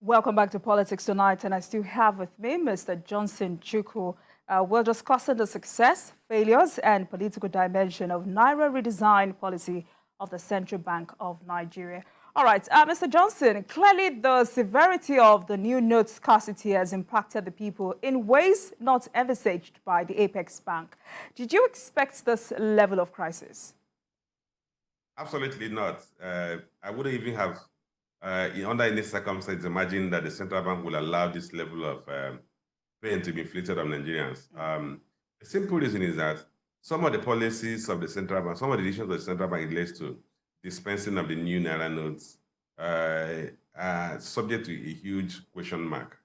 Welcome back to Politics Tonight, and I still have with me Mr. Johnson Chukwu. We're discussing the success, failures, and political dimension of Naira redesign policy of the Central Bank of Nigeria. All right, Mr. Johnson, clearly the severity of the new note scarcity has impacted the people in ways not envisaged by the Apex Bank. Did you expect this level of crisis? Absolutely not. I wouldn't even have, under any circumstances, imagined that the central bank will allow this level of pain to be inflicted on Nigerians. The simple reason is that some of the policies of the central bank, some of the decisions of the central bank relates to dispensing of the new Naira notes are subject to a huge question mark.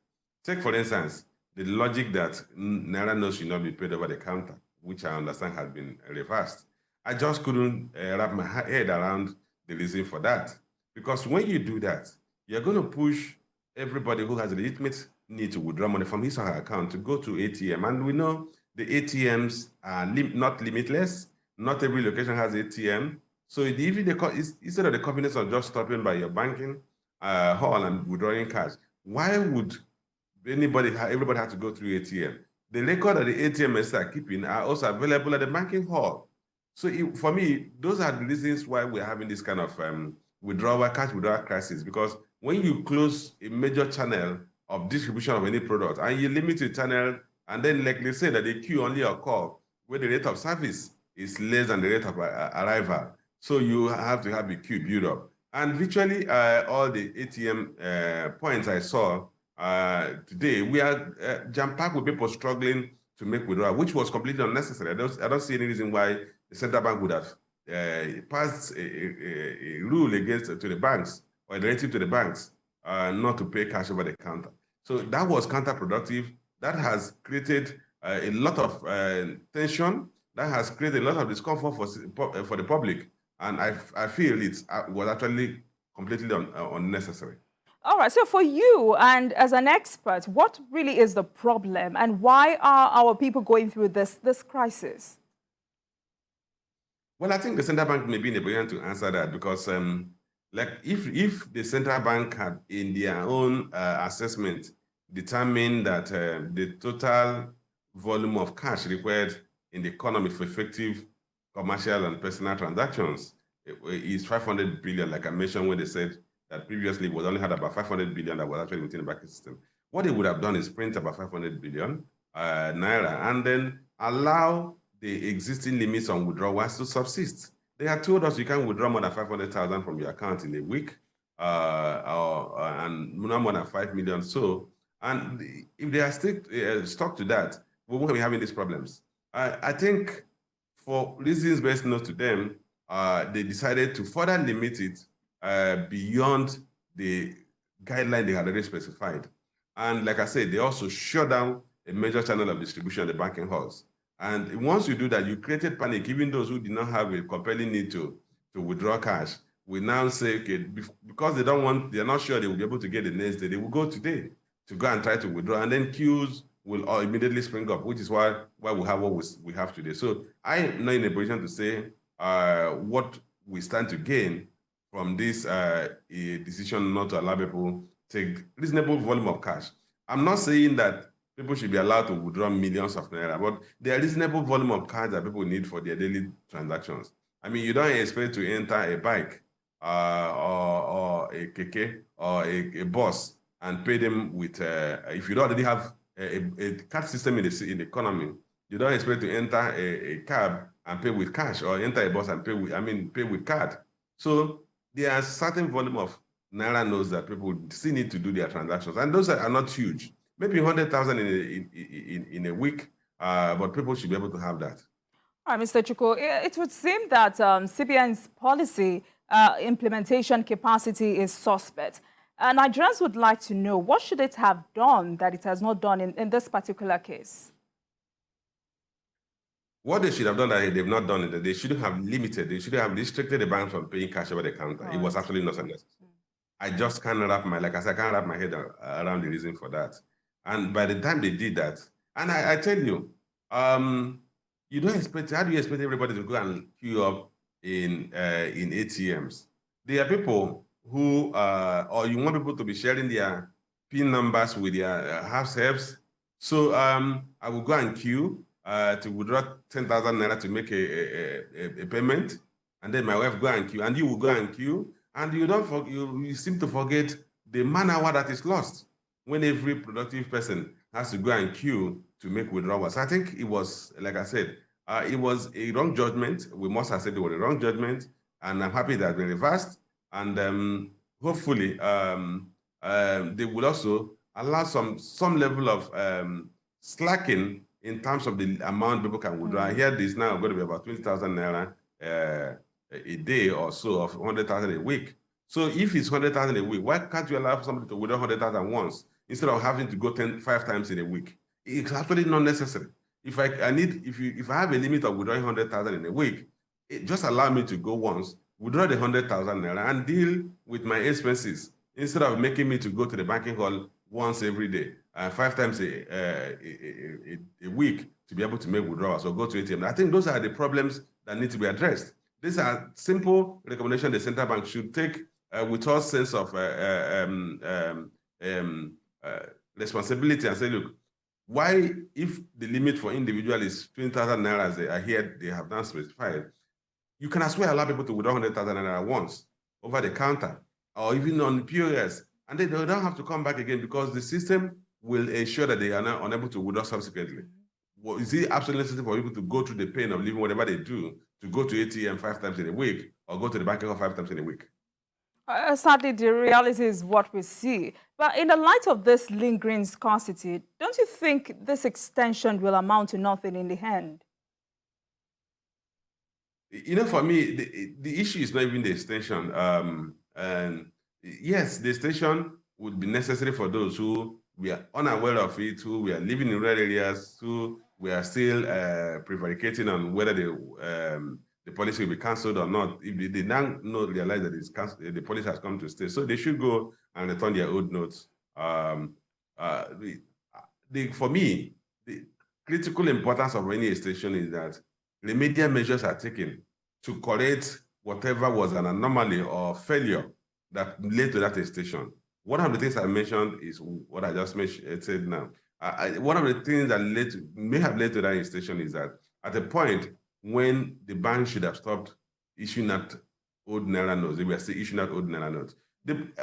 Take, for instance, the logic that Naira notes should not be paid over the counter, which I understand has been reversed. I just couldn't wrap my head around the reason for that. Because when you do that, you're going to push everybody who has a legitimate need to withdraw money from his or her account to go to ATM. And we know the ATMs are not limitless. Not every location has ATM. So instead of the convenience of just stopping by your banking hall and withdrawing cash, why would everybody have to go through ATM? The record of the ATM machines are keeping are also available at the banking hall. So for me, those are the reasons why we're having this kind of cash withdrawal crisis, because when you close a major channel of distribution of any product and you limit the channel, and then like they say that the queue only occur where the rate of service is less than the rate of arrival. So you have to have a queue build up. And virtually all the ATM points I saw today, we are jam-packed with people struggling to make withdrawal, which was completely unnecessary. I don't see any reason why the central bank would have passed a rule against to the banks or a directive to the banks not to pay cash over the counter. So that was counterproductive. That has created a lot of tension. That has created a lot of discomfort for the public. And I feel it was actually completely unnecessary. All right, so for you and as an expert, what really is the problem and why are our people going through this crisis? Well, I think the central bank may be in a position to answer that, because like if the central bank had in their own assessment determined that the total volume of cash required in the economy for effective commercial and personal transactions is 500 billion, like I mentioned when they said that previously we only had about 500 billion that was actually within the banking system. What they would have done is print about 500 billion Naira and then allow the existing limits on withdrawals to subsist. They had told us you can't withdraw more than 500,000 from your account in a week, and no more than 5 million. So, and if they are stuck to that, we won't be having these problems. I think for reasons best known to them, they decided to further limit it beyond the guideline they had already specified. And like I said, they also shut down a major channel of distribution at the banking halls. And once you do that, you created panic. Even those who did not have a compelling need to withdraw cash will now say, okay, because they're not sure they will be able to get the next day, they will go today to go and try to withdraw. And then queues will immediately spring up, which is why we have what we have today. So I'm not in a position to say what we stand to gain from this decision not to allow people to take reasonable volume of cash. I'm not saying that people should be allowed to withdraw millions of Naira, but there are reasonable volume of cash that people need for their daily transactions. I mean, you don't expect to enter a bike or a keke or a bus and pay them with, if you don't already have a card system in the economy, you don't expect to enter a cab and pay with cash, or enter a bus and pay with card. So there are certain volume of Naira notes that people still need to do their transactions, and those are not huge. Maybe 100,000 in a week, but people should be able to have that. All right, Mr. Chukwu, it would seem that CBN's policy implementation capacity is suspect. Nigerians would like to know, what should it have done that it has not done in this particular case? What they should have done that they've not done it, they should have limited, they should have restricted the banks from paying cash over the counter. Right. It was absolutely not necessary. I just can't wrap my head around the reason for that. And by the time they did that, and I tell you, you don't expect, how do you expect everybody to go and queue up in ATMs? There are people who, or you want people to be sharing their PIN numbers with their house helps. So I will go and queue to withdraw 10,000 Naira to make a payment. And then my wife go and queue, and you will go and queue, and you seem to forget the man-hour that is lost when every productive person has to go and queue to make withdrawals. I think it was, like I said, it was a wrong judgment. We must have said it was a wrong judgment, and I'm happy that we reversed. And hopefully, they will also allow some level of slacking in terms of the amount people can withdraw. I hear this now going to be about 20,000 Naira a day or so, of 100,000 a week. So if it's 100,000 a week, why can't you allow somebody to withdraw 100,000 once instead of having to go 5 times in a week? It's absolutely not necessary. If I have a limit of withdrawing 100,000 in a week, just allow me to go once, withdraw the 100,000 Naira and deal with my expenses instead of making me to go to the banking hall once every day, 5 times a week to be able to make withdrawals or go to ATM. I think those are the problems that need to be addressed. These are simple recommendations the central bank should take with all sense of responsibility and say, look, why, if the limit for individual is 20,000 Naira, as I hear they have now specified, you can as well allow people to withdraw 100,000 Naira once over the counter or even on POS, and they don't have to come back again because the system will ensure that they are not unable to withdraw subsequently. Well, is it absolutely necessary for people to go through the pain of living whatever they do to go to ATM 5 times in a week or go to the bank account 5 times in a week? Sadly, the reality is what we see. But in the light of this lingering scarcity, don't you think this extension will amount to nothing in the end? You know, for me, the issue is not even the extension. And yes, the extension would be necessary for those who we are unaware of it, who we are living in rural areas, who we are still prevaricating on whether the policy will be cancelled or not. If they now realize that the policy has come to stay, so they should go and return their old notes. For me, the critical importance of any extension is that remedial measures are taken to correct whatever was an anomaly or failure that led to that extension. One of the things I mentioned is what I just said now. One of the things that may have led to that extension is that at a point when the bank should have stopped issuing out old Naira notes, they were still issuing out old Naira notes.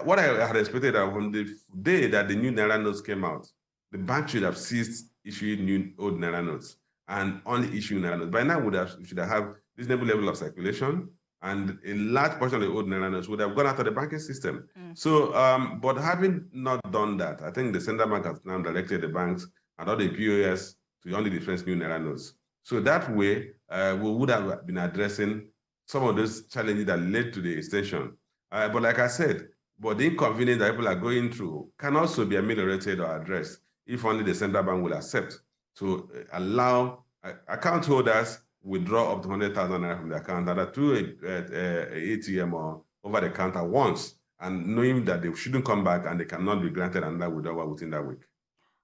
What I had expected from the day that the new Naira notes came out, the bank should have ceased issuing old Naira notes and only issuing Naira notes. By now, should have reasonable level of circulation, and a large portion of the old Naira notes would have gone out of the banking system. So, but having not done that, I think the central bank has now directed the banks and all the POS to only dispense new Naira notes. So that way, we would have been addressing some of those challenges that led to the extension. But like I said, the inconvenience that people are going through can also be ameliorated or addressed if only the central bank will accept to allow account holders withdraw up to 100,000 Naira from the account, either through an ATM or over the counter once, and knowing that they shouldn't come back and they cannot be granted another withdrawal within that week.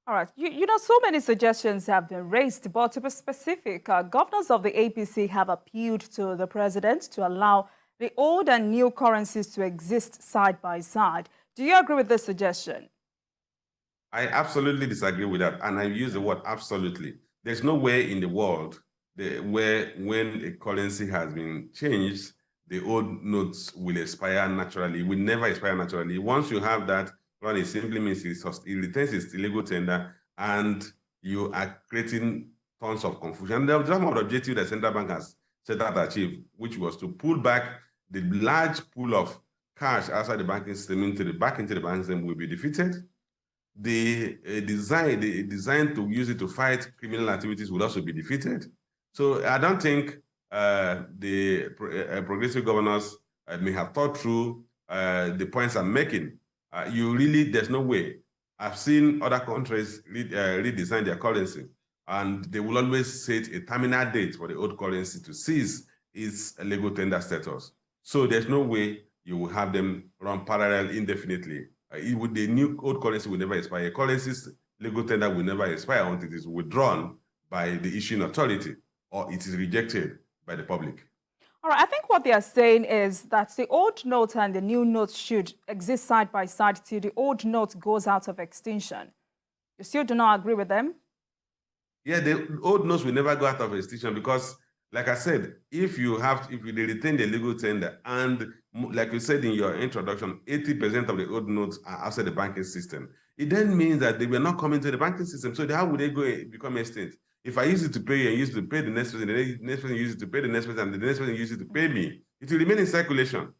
All right. You know, so many suggestions have been raised, but to be specific, governors of the APC have appealed to the president to allow the old and new currencies to exist side by side. Do you agree with this suggestion? I absolutely disagree with that, and I use the word absolutely. There's no way in the world where when a currency has been changed, the old notes will expire naturally. It will never expire naturally. Once you have that, it simply means it retains its illegal tender, and you are creating tons of confusion. There was some objective the central bank has set out to achieve, which was to pull back the large pool of cash outside the banking system back into the banking system will be defeated. The design to use it to fight criminal activities will also be defeated. So I don't think the progressive governors may have thought through the points I'm making. There's no way. I've seen other countries redesign their currency, and they will always set a terminal date for the old currency to cease its legal tender status. So there's no way you will have them run parallel indefinitely. The new old currency will never expire. A currency's legal tender will never expire until it is withdrawn by the issuing authority or it is rejected by the public. All right, I think what they are saying is that the old note and the new note should exist side by side till the old note goes out of extinction. You still do not agree with them? Yeah, the old notes will never go out of extinction because, like I said, if they retain the legal tender, and like you said in your introduction, 80% of the old notes are outside the banking system, it then means that they were not coming to the banking system. So how would they become extinct? If I use it to pay and use it to pay the next person, the next person uses it to pay the next person, and the next person uses it to pay me, it will remain in circulation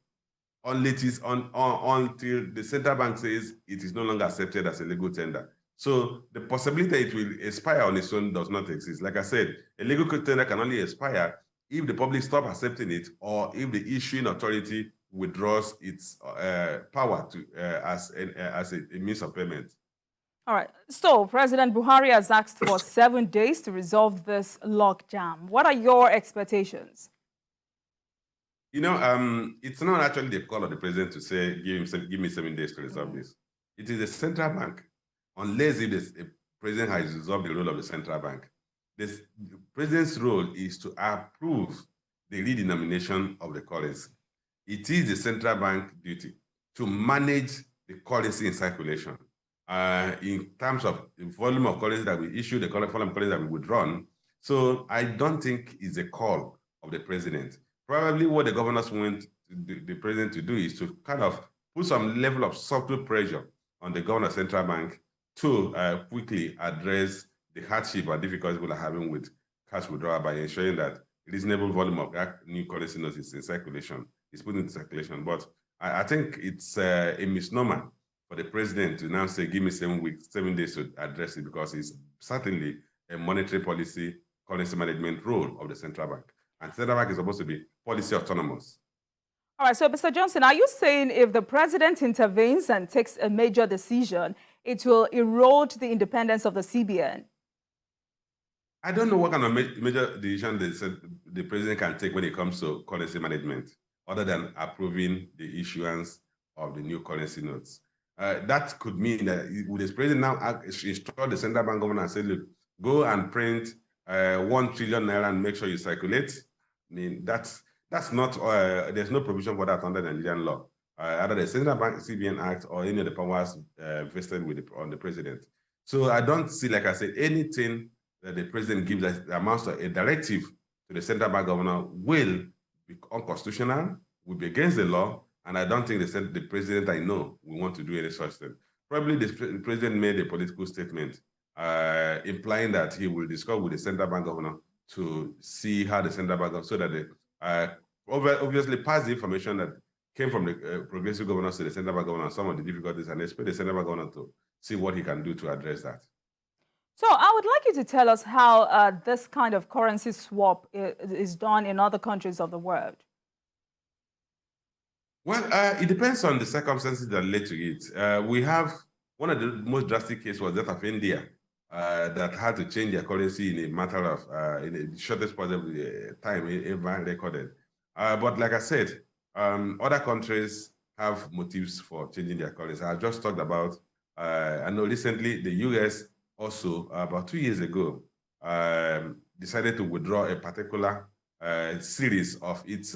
until the central bank says it is no longer accepted as a legal tender. So the possibility that it will expire on its own does not exist. Like I said, a legal tender can only expire if the public stop accepting it or if the issuing authority withdraws its power as a means of payment. All right. So President Buhari has asked for 7 days to resolve this logjam. What are your expectations? It's not actually the call of the president to say, give me 7 days to resolve this. It is the central bank, unless if the president has resolved the role of the central bank. The president's role is to approve the redenomination of the currency. It is the central bank duty to manage the currency in circulation. In terms of the volume of currency that we issue, the volume of currency that we withdraw. So I don't think it's a call of the president. Probably what the governors want the president to do is to kind of put some level of subtle pressure on the governor central bank to quickly address the hardship or difficulties people are having with cash withdrawal by ensuring that a reasonable volume of new currency notes is in circulation, is put into circulation. But I think it's a misnomer for the president to now say, give me 7 days to address it, because it's certainly a monetary policy, currency management role of the central bank. And central bank is supposed to be policy autonomous. All right, so Mr. Johnson, are you saying if the president intervenes and takes a major decision, it will erode the independence of the CBN? I don't know what kind of major decision the president can take when it comes to currency management, other than approving the issuance of the new currency notes. That could mean that would the president now instruct the central bank governor and say, look, go and print 1 trillion naira and make sure you circulate? I mean, that's not, there's no provision for that under the Nigerian law, either the Central Bank CBN Act or any of the powers vested on the president. So I don't see, like I said, anything that the president gives that amounts to a directive to the central bank governor will be unconstitutional, will be against the law, and I don't think the president I know will want to do any such thing. Probably the president made a political statement implying that he will discuss with the central bank governor to see how the central bank, so that they obviously pass the information that came from the progressive governors to the central bank governor, some of the difficulties, and expect the central bank governor to see what he can do to address that. So I would like you to tell us how this kind of currency swap is done in other countries of the world. Well, it depends on the circumstances that led to it. We have one of the most drastic cases was that of India, that had to change their currency in a matter of in the shortest possible time ever recorded. But like I said, other countries have motives for changing their currency. I just talked about, I know recently the US also, about 2 years ago, decided to withdraw a particular series of its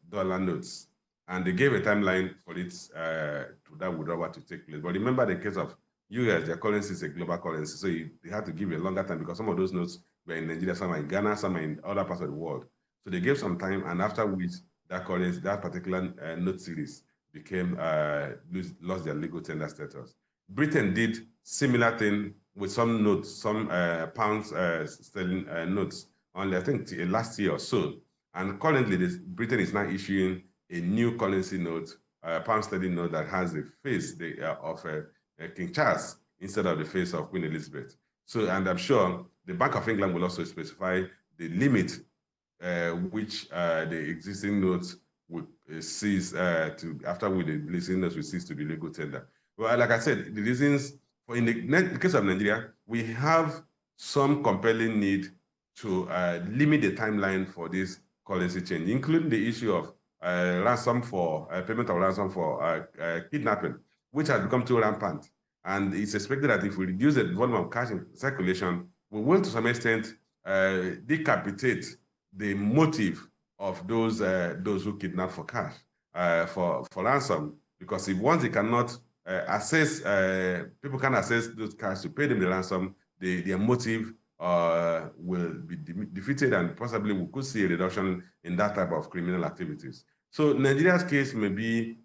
dollar notes. And they gave a timeline for it to that withdrawal to take place. But remember the case of US, their currency is a global currency. So they had to give a longer time because some of those notes were in Nigeria, some are in Ghana, some are in other parts of the world. So they gave some time, and after which that currency, that particular note series became, lost their legal tender status. Britain did similar thing with some notes, some pounds sterling notes, only I think last year or so. And currently, Britain is now issuing a new currency note, pound sterling note that has the face of King Charles instead of the face of Queen Elizabeth. So, and I'm sure the Bank of England will also specify the limit which the existing notes would cease after the existing notes will cease to be legal tender. Well, like I said, the reasons in the case of Nigeria, we have some compelling need to limit the timeline for this currency change, including the issue of ransom for payment of ransom for kidnapping, which has become too rampant. And it's expected that if we reduce the volume of cash in circulation, we will to some extent decapitate the motive of those who kidnap for cash, for ransom, because if once they cannot access, people can access those cash to pay them the ransom, their motive will be defeated, and possibly we could see a reduction in that type of criminal activities. So Nigeria's case may be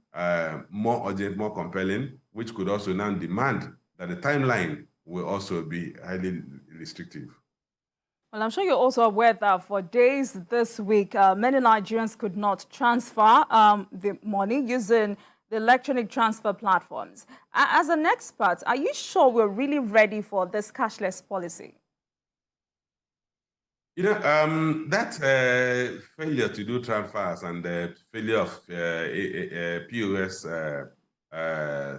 more urgent, more compelling, which could also now demand that the timeline will also be highly restrictive. Well, I'm sure you're also aware that for days this week, many Nigerians could not transfer the money using the electronic transfer platforms. As an expert, are you sure we're really ready for this cashless policy? You know, that failure to do transfers and the failure of POS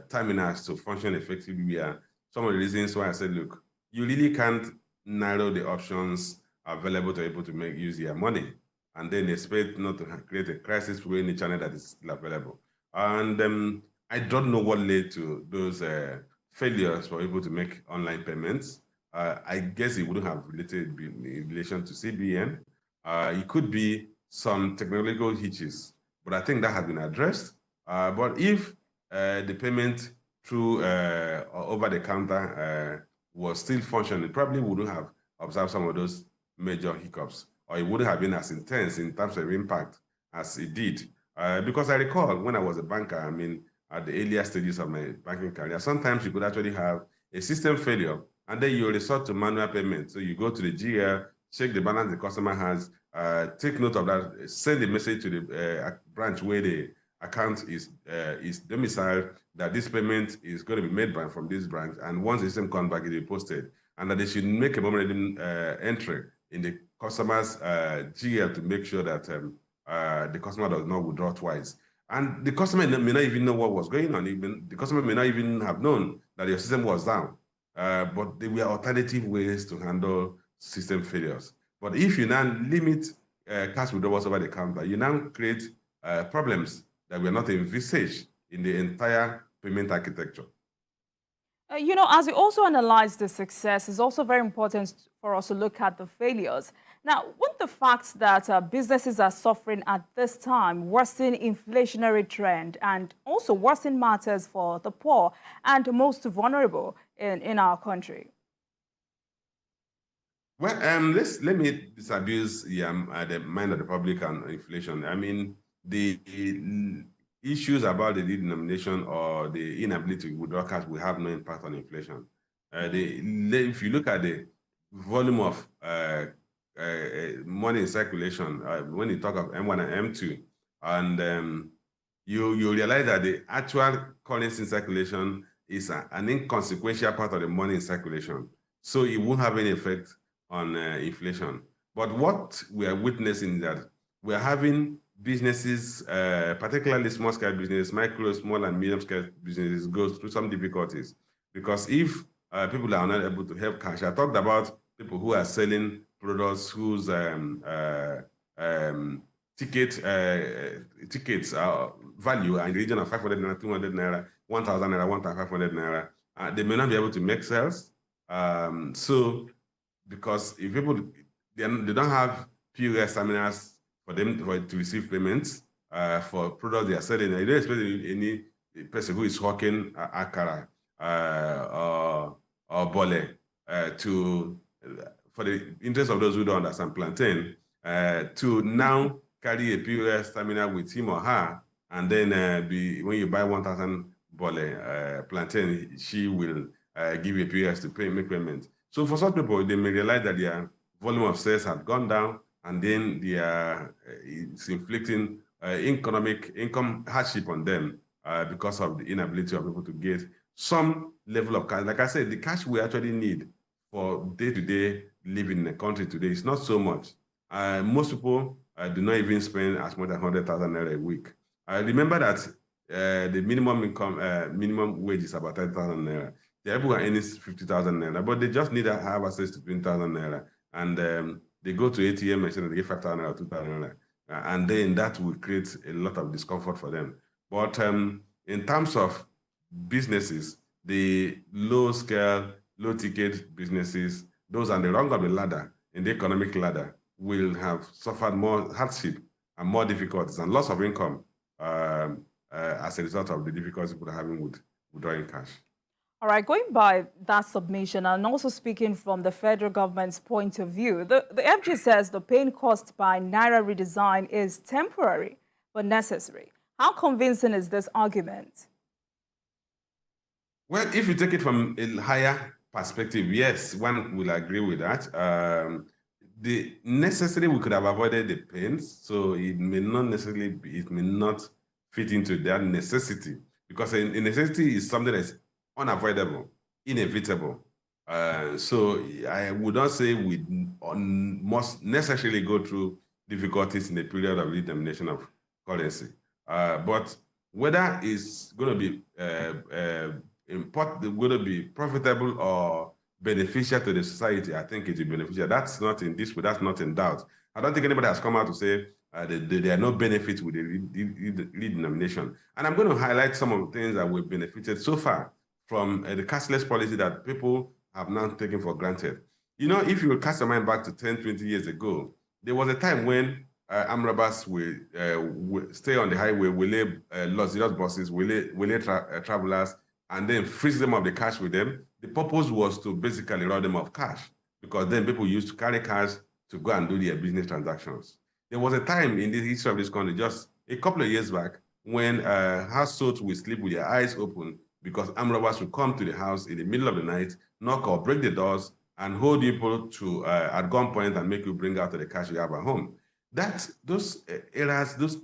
terminals to function effectively are some of the reasons why I said, look, you really can't narrow the options available to people to use their money, and then expect not to create a crisis within the channel that is still available. And I don't know what led to those failures for people to make online payments. I guess it wouldn't have related in relation to CBN. It could be some technological hitches, but I think that has been addressed. But if the payment through over the counter was still functioning, it probably wouldn't have observed some of those major hiccups, or it wouldn't have been as intense in terms of impact as it did. Because I recall when I was a banker, I mean, at the earlier stages of my banking career, sometimes you could actually have a system failure, and then you resort to manual payment. So you go to the GL, check the balance the customer has, take note of that, send a message to the branch where the account is domiciled, that this payment is going to be made from this branch, and once the system comes back, it will be posted, and that they should make a moment entry in the customer's GL to make sure that the customer does not withdraw twice. And the customer may not even know what was going on. Even the customer may not even have known that your system was down. But there were alternative ways to handle system failures. But if you now limit cash withdrawals over the counter, you now create problems that were not envisaged in the entire payment architecture. You know, as we also analyze the success, it's also very important for us to look at the failures. Now, with the fact that businesses are suffering at this time, worsening inflationary trend, and also worsening matters for the poor and most vulnerable in our country. Well, let me disabuse the mind of the public and inflation. I mean, the issues about the denomination or the inability to withdraw cash will have no impact on inflation. If you look at the volume of money in circulation, when you talk of M1 and M2, and you realize that the actual currency in circulation is an inconsequential part of the money in circulation. So it won't have any effect on inflation. But what we are witnessing is that we are having businesses, particularly small-scale business, micro, small, and medium-scale businesses, go through some difficulties. Because if people are not able to have cash, I talked about people who are selling products whose tickets value are in the region of 500 naira, 200 naira, 1,000 naira, 1,500 naira. They may not be able to make sales. So, because if people they don't have POS terminals for them to receive payments for products they are selling, you don't expect any person who is hawking akara or bole for the interest of those who don't understand plantain, to now carry a POS terminal with him or her, and then when you buy 1,000 bole plantain, she will give you a POS to make payment. So for some people, they may realize that their volume of sales have gone down, and then it's inflicting income hardship on them because of the inability of people to get some level of cash. Like I said, the cash we actually need for day-to-day living in the country today is not so much. Most people do not even spend as much as 100,000 naira a week. I remember that the minimum wage is about 10,000 naira. The people are earning 50,000 naira, but they just need to have access to 20,000 naira. And they go to ATM machine and they get 5,000 naira or 2,000 naira. And then that will create a lot of discomfort for them. But in terms of businesses, the low-scale, low-ticket businesses, those on the rung of the ladder, in the economic ladder, will have suffered more hardship and more difficulties and loss of income as a result of the difficulties people are having with withdrawing cash. All right, going by that submission and also speaking from the federal government's point of view, the FG says the pain caused by Naira redesign is temporary but necessary. How convincing is this argument? Well, if you take it from a higher perspective, yes, one will agree with that. The necessary, we could have avoided the pains, so it may not necessarily be, it may not fit into that necessity, because a necessity is something that's unavoidable, inevitable. So I would not say we must necessarily go through difficulties in the period of redenomination of currency. But whether it's going to be going to be profitable or beneficial to the society, I think it is beneficial. That's not in dispute. That's not in doubt. I don't think anybody has come out to say there are no benefits with the redenomination. And I'm going to highlight some of the things that we've benefited so far from the cashless policy that people have now taken for granted. You know, if you cast your mind back to 10, 20 years ago, there was a time when armed robbers will stay on the highway, will lay luxurious buses, will lay travelers, and then freeze them of the cash with them. The purpose was to basically rob them of cash, because then people used to carry cash to go and do their business transactions. There was a time in the history of this country, just a couple of years back, when households would sleep with their eyes open because armed robbers would come to the house in the middle of the night, knock or break the doors, and hold people to at gunpoint and make you bring out the cash you have at home. Those errors, those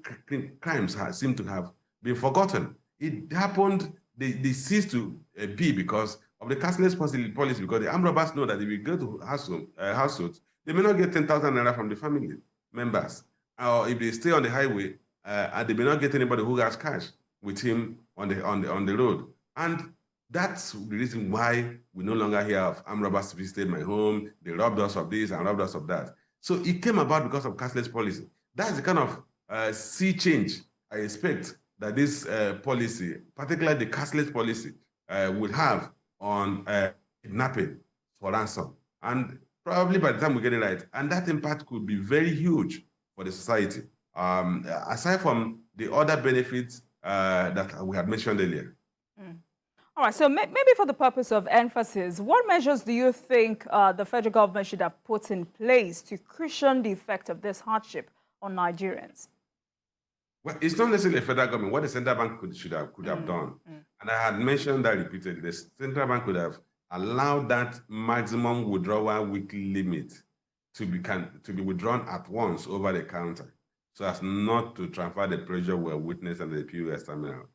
crimes seem to have been forgotten. It happened, they ceased to be because of the cashless policy, because the armed robbers know that if you go to households, they may not get 10,000 naira from the family members. Or if they stay on the highway, and they may not get anybody who has cash with him on the road. And that's the reason why we no longer hear of armed robbers visited my home, they robbed us of this and robbed us of that. So it came about because of cashless policy. That's the kind of sea change I expect that this policy, particularly the cashless policy, will have on kidnapping for ransom. And probably by the time we get it right, and that impact could be very huge for the society, aside from the other benefits that we had mentioned earlier. All right, so maybe for the purpose of emphasis, what measures do you think the federal government should have put in place to cushion the effect of this hardship on Nigerians? Well, it's not necessarily the federal government. What the central bank could have done, and I had mentioned that repeatedly, the central bank could have allowed that maximum withdrawal weekly limit to be withdrawn at once over the counter, so as not to transfer the pressure we're witnessing at the POS terminal.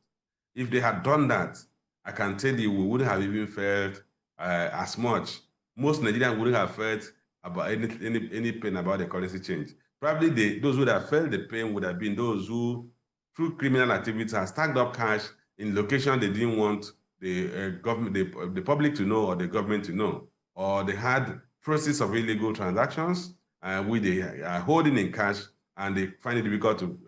If they had done that, I can tell you we wouldn't have even felt as much. Most Nigerians wouldn't have felt about any pain about the currency change. Probably those who would have felt the pain would have been those who, through criminal activities, have stacked up cash in locations they didn't want the public to know or the government to know, or they had process of illegal transactions which they are holding in cash, and they find it difficult to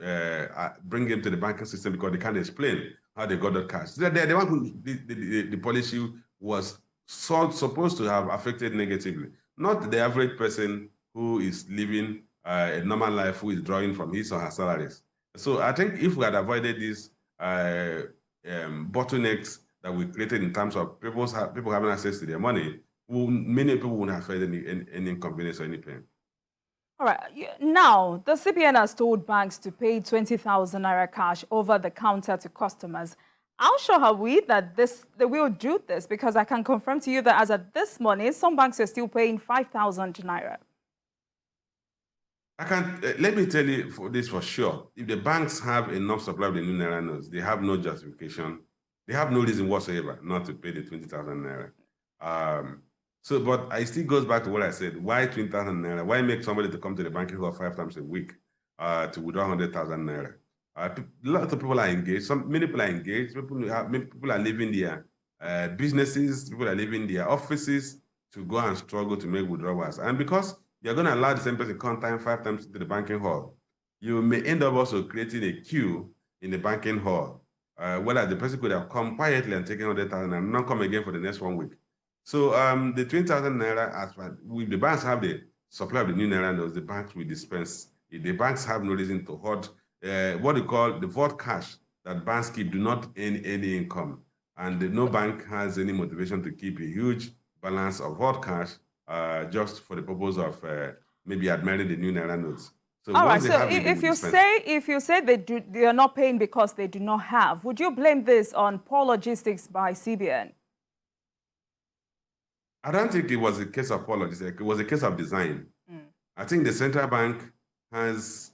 bring them to the banking system because they can't explain how they got that cash. They're the one who the policy was supposed to have affected negatively, not the average person who is living a normal life, who is drawing from his or her salaries. So I think if we had avoided these bottlenecks that we created in terms of people having access to their money, many people wouldn't have felt any inconvenience or any pain. All right. Now, the CBN has told banks to pay 20,000 naira cash over the counter to customers. How sure are we that they will do this? Because I can confirm to you that as of this morning, some banks are still paying 5,000 naira. Let me tell you this for sure. If the banks have enough supply of the new naira notes, they have no justification. They have no reason whatsoever not to pay the 20,000 naira. But it still goes back to what I said. Why 20,000 naira? Why make somebody to come to the banking hall 5 times a week to withdraw 100,000 naira? Lots of people are engaged. Many people are engaged. People are leaving their businesses. People are leaving their offices to go and struggle to make withdrawals. And because you're going to allow the same person to come 5 times to the banking hall, you may end up also creating a queue in the banking hall, whether the person could have come quietly and taken 100,000 and not come again for the next 1 week. So the 20,000 naira, if the banks have the supply of the new naira notes, the banks will dispense The banks have no reason to hoard what they call the vault cash that banks keep do not earn any income. And no bank has any motivation to keep a huge balance of vault cash just for the purpose of maybe admiring the new Naira notes. So all right. So if you say they are not paying because they do not have, would you blame this on poor logistics by CBN? I don't think it was a case of poor logistics. It was a case of design. I think the central bank has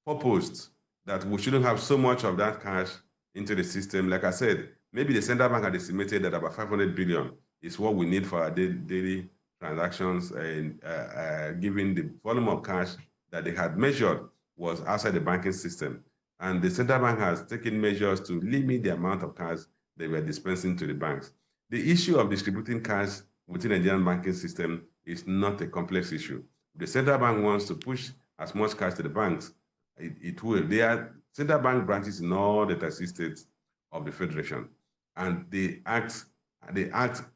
proposed that we shouldn't have so much of that cash into the system. Like I said, maybe the central bank had estimated that about 500 billion is what we need for our daily transactions, and given the volume of cash that they had measured was outside the banking system. And the central bank has taken measures to limit the amount of cash they were dispensing to the banks. The issue of distributing cash within the Nigerian banking system is not a complex issue. The central bank wants to push as much cash to the banks, it will. There are central bank branches in all the 30 states of the Federation, and they act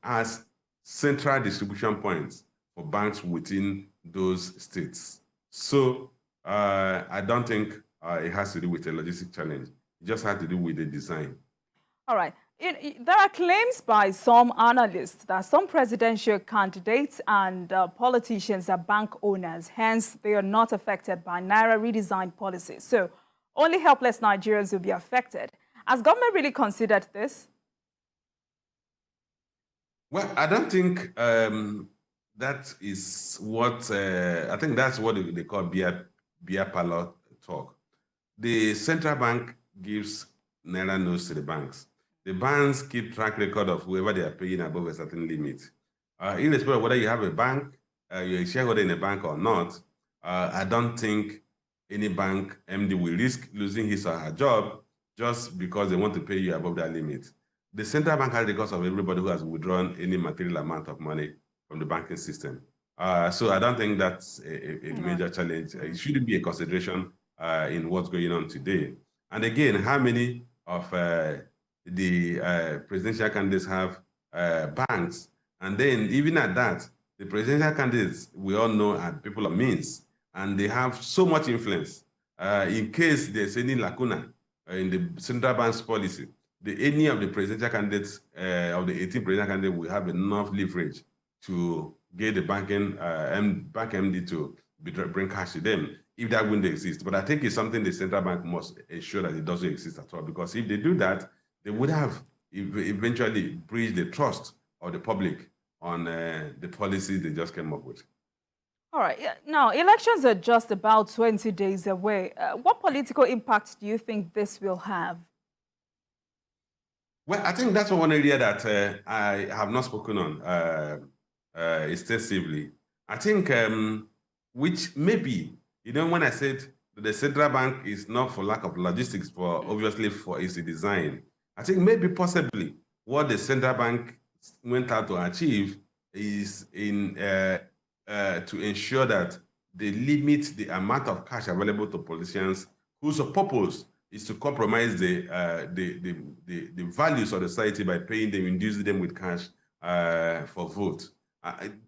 as central distribution points for banks within those states. So I don't think it has to do with a logistic challenge. It just has to do with the design. All right. There are claims by some analysts that some presidential candidates and politicians are bank owners, hence they are not affected by Naira redesign policies. So only helpless Nigerians will be affected. Has government really considered this? Well, I don't think that is what, I think that's what they call beer parlor talk. The central bank gives Naira notes to the banks. The banks keep track record of whoever they are paying above a certain limit. Irrespective of whether you have a bank, you're a shareholder in a bank or not, I don't think any bank MD will risk losing his or her job just because they want to pay you above that limit. The central bank has records of everybody who has withdrawn any material amount of money from the banking system. So I don't think that's a major challenge. It shouldn't be a consideration in what's going on today. And again, how many of the presidential candidates have banks? And then even at that, the presidential candidates, we all know, are people of means, and they have so much influence. In case there's any lacuna in the central bank's policy, any of the presidential candidates, of the 18 presidential candidates, will have enough leverage to get the bank MD to bring cash to them, if that window exists. But I think it's something the central bank must ensure that it doesn't exist at all, because if they do that, they would have eventually breached the trust of the public on the policies they just came up with. All right. Yeah. Now, elections are just about 20 days away. What political impact do you think this will have? Well, I think that's one area that I have not spoken on extensively. I think, which maybe, when I said the central bank is not for lack of logistics, for obviously for its design, I think maybe possibly what the central bank went out to achieve is to ensure that they limit the amount of cash available to politicians whose purpose is to compromise the values of the society by paying them, inducing them with cash for vote.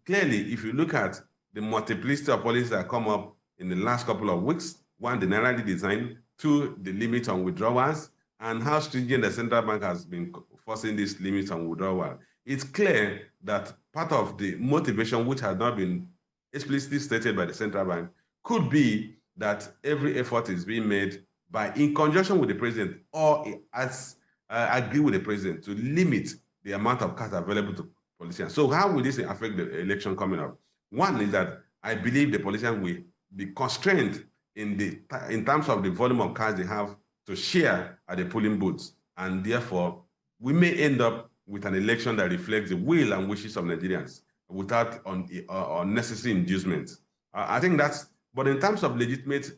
Clearly, if you look at the multiplicity of policies that come up in the last couple of weeks, one, the Naira design, two, the limit on withdrawals, and how stringent the central bank has been forcing this limit on withdrawal, it's clear that part of the motivation, which has not been explicitly stated by the central bank, could be that every effort is being made by, in conjunction with the president, or as agree with the president, to limit the amount of cash available to politicians. So how will this affect the election coming up? One is that I believe the politicians will be constrained in terms of the volume of cash they have to share at the polling booths, and therefore we may end up with an election that reflects the will and wishes of Nigerians without unnecessary inducements. I think that's, but in terms of legitimate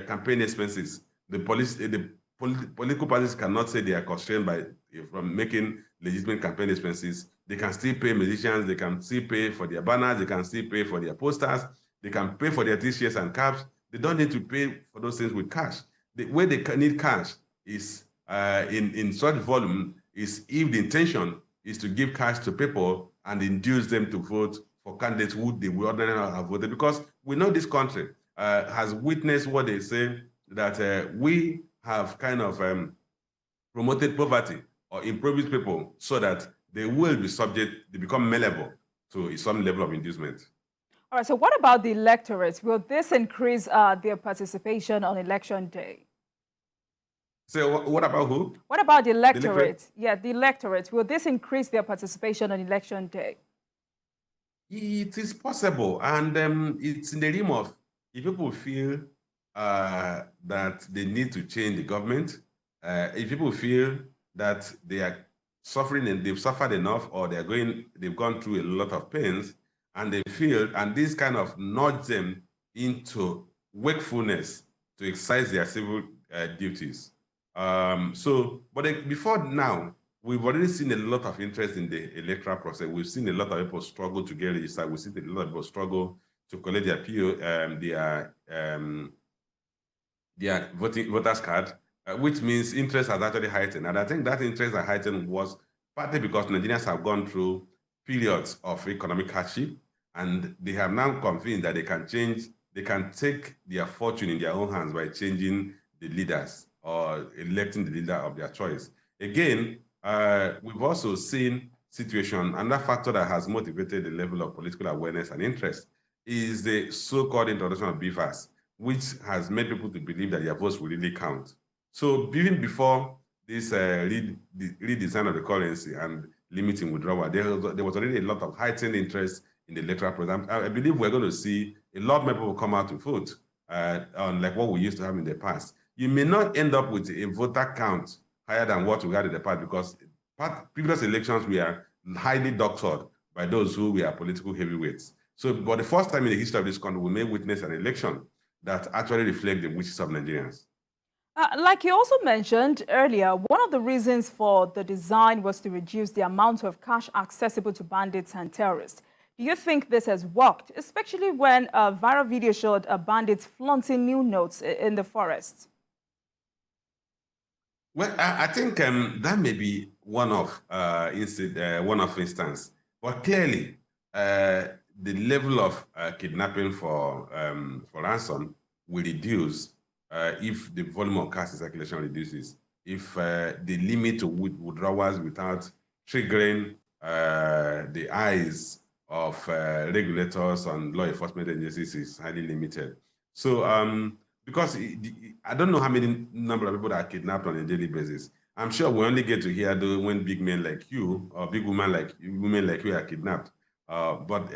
campaign expenses, the political parties cannot say they are constrained from making legitimate campaign expenses. They can still pay musicians, they can still pay for their banners, they can still pay for their posters, they can pay for their t-shirts and caps. They don't need to pay for those things with cash. The way they need cash is in such volume is if the intention is to give cash to people and induce them to vote for candidates who they would ordinarily have voted. Because we know this country, has witnessed what they say, that we have kind of promoted poverty or impoverished people so that they will be subject, they become malleable to some level of inducement. All right, so what about the electorate? Will this increase their participation on election day? So what about who? What about the electorate? Yeah, the electorate. Will this increase their participation on election day? It is possible, and it's in the realm of if people feel that they need to change the government, if people feel that they are suffering and they've suffered enough, or they've gone through a lot of pains, and they feel, and this kind of nudge them into wakefulness to exercise their civil duties. But before now, we've already seen a lot of interest in the electoral process. We've seen a lot of people struggle to get registered. We've seen a lot of people struggle to collect their voters card, which means interest has actually heightened. And I think that interest has heightened was partly because Nigerians have gone through periods of economic hardship, and they have now convinced that they can take their fortune in their own hands by changing the leaders or electing the leader of their choice. Again, we've also seen situation, another factor that has motivated the level of political awareness and interest is the so-called introduction of BVAS, which has made people to believe that their votes will really count. So even before this redesign of the currency and limiting withdrawal, there was already a lot of heightened interest in the electoral program. I believe we're going to see a lot more people come out to vote, unlike what we used to have in the past. You may not end up with a voter count higher than what we had in the past, because previous elections were highly doctored by those who were political heavyweights. So, for the first time in the history of this country, we may witness an election that actually reflects the wishes of Nigerians. Like you also mentioned earlier, one of the reasons for the design was to reduce the amount of cash accessible to bandits and terrorists. Do you think this has worked, especially when a viral video showed bandits flaunting new notes in the forest? Well, I think that may be one of instance, but clearly the level of kidnapping for ransom will reduce if the volume of cash in circulation reduces, if the limit to withdrawals without triggering the eyes of regulators and law enforcement agencies is highly limited. So, because I don't know how many number of people that are kidnapped on a daily basis. I'm sure we only get to hear when big men like you or big women like you are kidnapped. But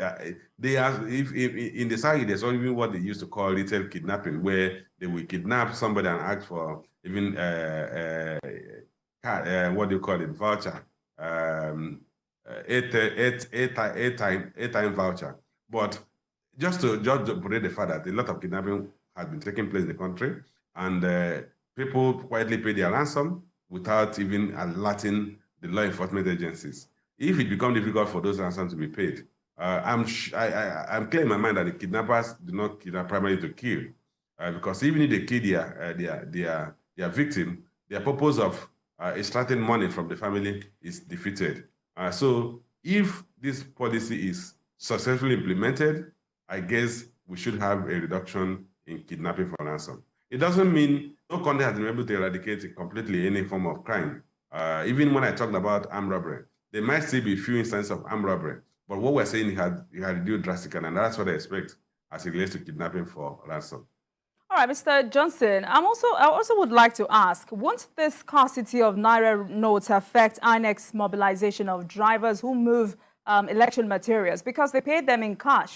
they are, if in the Sahel, there's even what they used to call retail kidnapping, where they will kidnap somebody and ask for even what do you call it, voucher, eight-time voucher. But just to put the fact that a lot of kidnapping has been taking place in the country, and people quietly pay their ransom without even alerting the law enforcement agencies. If it becomes difficult for those ransoms to be paid, I'm clear in my mind that the kidnappers do not kidnap primarily to kill, because even if they kill their victim, their purpose of extracting money from the family is defeated. So if this policy is successfully implemented, I guess we should have a reduction in kidnapping for ransom. It doesn't mean no country has been able to eradicate completely any form of crime. Even when I talked about armed robbery, there might still be a few instances of armed robbery, but what we're saying it had reduced drastically, and that's what I expect as it relates to kidnapping for ransom. All right, Mr. Johnson, I also would like to ask, won't this scarcity of Naira notes affect Inex mobilization of drivers who move election materials because they pay them in cash?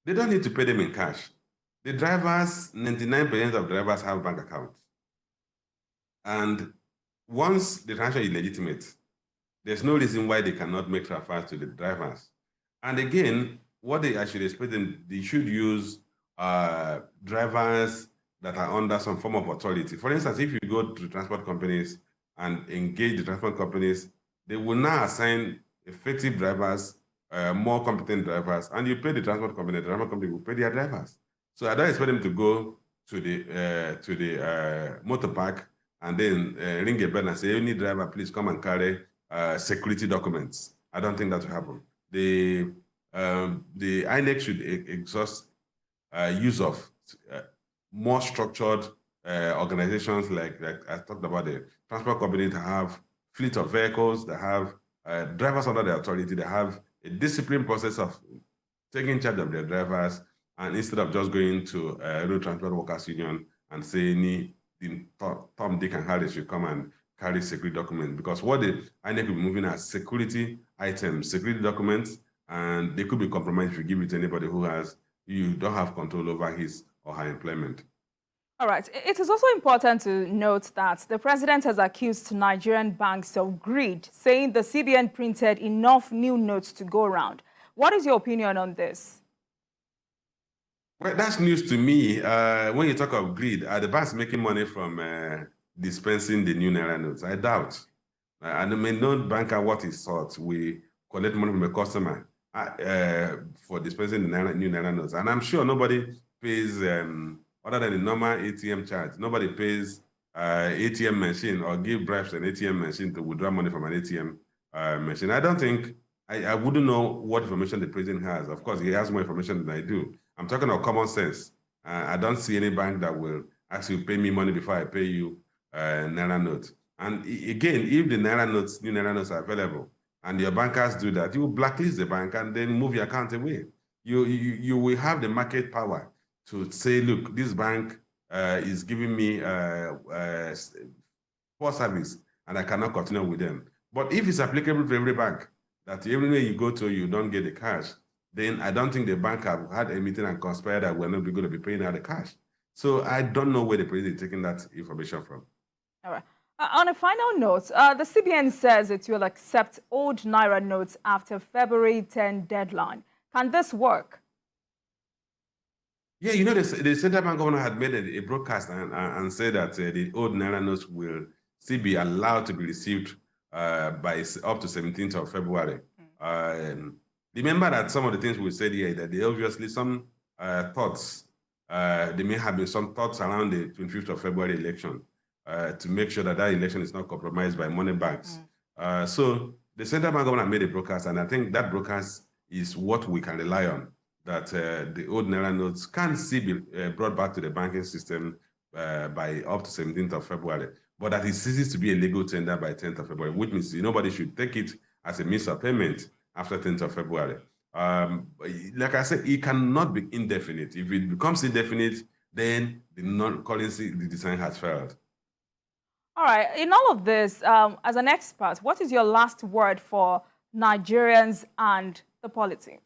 They don't need to pay them in cash. The drivers, 99% of drivers have bank accounts. And once the transaction is legitimate, there's no reason why they cannot make transfers to the drivers. And again, what they actually expect them, they should use drivers that are under some form of authority. For instance, if you go to transport companies and engage the transport companies, they will now assign effective drivers, more competent drivers, and you pay the transport company will pay their drivers. So I don't expect them to go to the motor park and then ring a bell and say, any driver, please come and carry security documents. I don't think that will happen. The INEC should exhaust use of more structured organizations like I talked about, the transport company to have fleet of vehicles, that have drivers under the authority, they have a disciplined process of taking charge of their drivers, and instead of just going to Road Transport Workers Union and saying Tom, Dick, and Harry should come and carry security documents, because what the INEC will be moving as security items, security documents, and they could be compromised if you give it to anybody you don't have control over his or her employment. All right. It is also important to note that the president has accused Nigerian banks of greed, saying the CBN printed enough new notes to go around. What is your opinion on this? Well, that's news to me. When you talk of greed, are the banks making money from dispensing the new Naira notes? I doubt. And I mean, no banker what he thought. We collect money from a customer for dispensing the new Naira notes. And I'm sure nobody pays, other than the normal ATM charge, nobody pays ATM machine or give bribes an ATM machine to withdraw money from an ATM machine. I don't think, I wouldn't know what information the president has. Of course, he has more information than I do. I'm talking about common sense. I don't see any bank that will ask you to pay me money before I pay you Naira notes. And again, if the Naira notes, new Naira notes are available, and your bankers do that, you will blacklist the bank and then move your account away. You will have the market power to say, look, this bank is giving me poor service, and I cannot continue with them. But if it's applicable to every bank, that everywhere you go to, you don't get the cash, then I don't think the bank have had a meeting and conspired that we're not going to be paying out the cash. So I don't know where the president is taking that information from. All right. On a final note, the CBN says it will accept old Naira notes after February 10 deadline. Can this work? Yeah, you know, the central bank governor had made a broadcast and said that the old Naira notes will still be allowed to be received by up to 17th of February. Remember that some of the things we said here, that they obviously some thoughts, there may have been some thoughts around the 25th of February election to make sure that that election is not compromised by money banks. So the central bank governor made a broadcast, and I think that broadcast is what we can rely on, that the old Naira notes can still be brought back to the banking system by up to 17th of February, but that it ceases to be a legal tender by 10th of February, which means nobody should take it as a means of payment after 10th of February. Like I said, it cannot be indefinite. If it becomes indefinite, then the non-currency design has failed. All right. In all of this, as an expert, what is your last word for Nigerians and the polity?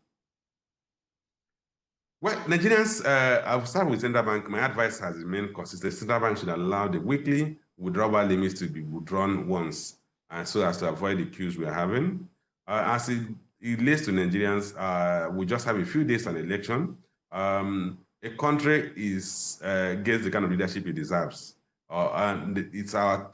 Well, Nigerians, I'll start with Central Bank. My advice has remained consistent. Central Bank should allow the weekly withdrawal limits to be withdrawn once, so as to avoid the queues we are having. As it relates to Nigerians, we just have a few days on election. A country gets the kind of leadership it deserves. And it's our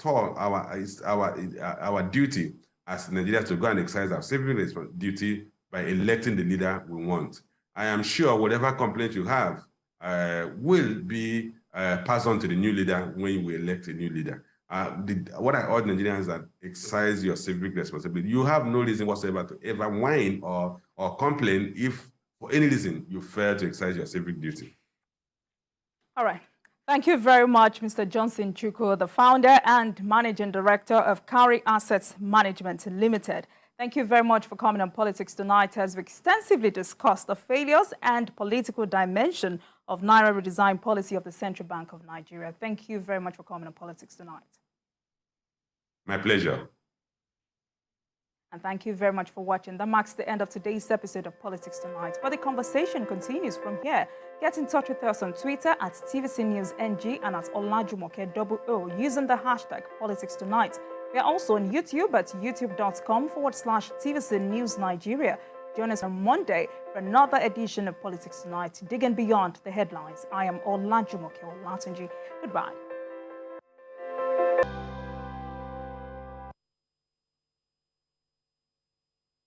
duty as Nigerians to go and exercise our civic duty by electing the leader we want. I am sure whatever complaint you have will be passed on to the new leader when we elect a new leader. What I urge Nigerians is that exercise your civic responsibility. You have no reason whatsoever to ever whine or complain if, for any reason, you fail to exercise your civic duty. All right. Thank you very much, Mr. Johnson Chukwu, the founder and managing director of Carry Assets Management Limited. Thank you very much for coming on Politics Tonight, as we extensively discussed the failures and political dimension of Naira redesign policy of the Central Bank of Nigeria. Thank you very much for coming on Politics Tonight. My pleasure. And thank you very much for watching. That marks the end of today's episode of Politics Tonight. But the conversation continues from here. Get in touch with us on Twitter at TVCNewsNG and at Olajumoke using the hashtag Politics Tonight. We are also on YouTube at youtube.com/TVC News Nigeria. Join us on Monday for another edition of Politics Tonight, digging beyond the headlines. I am Olajumoke Olatunji. Goodbye.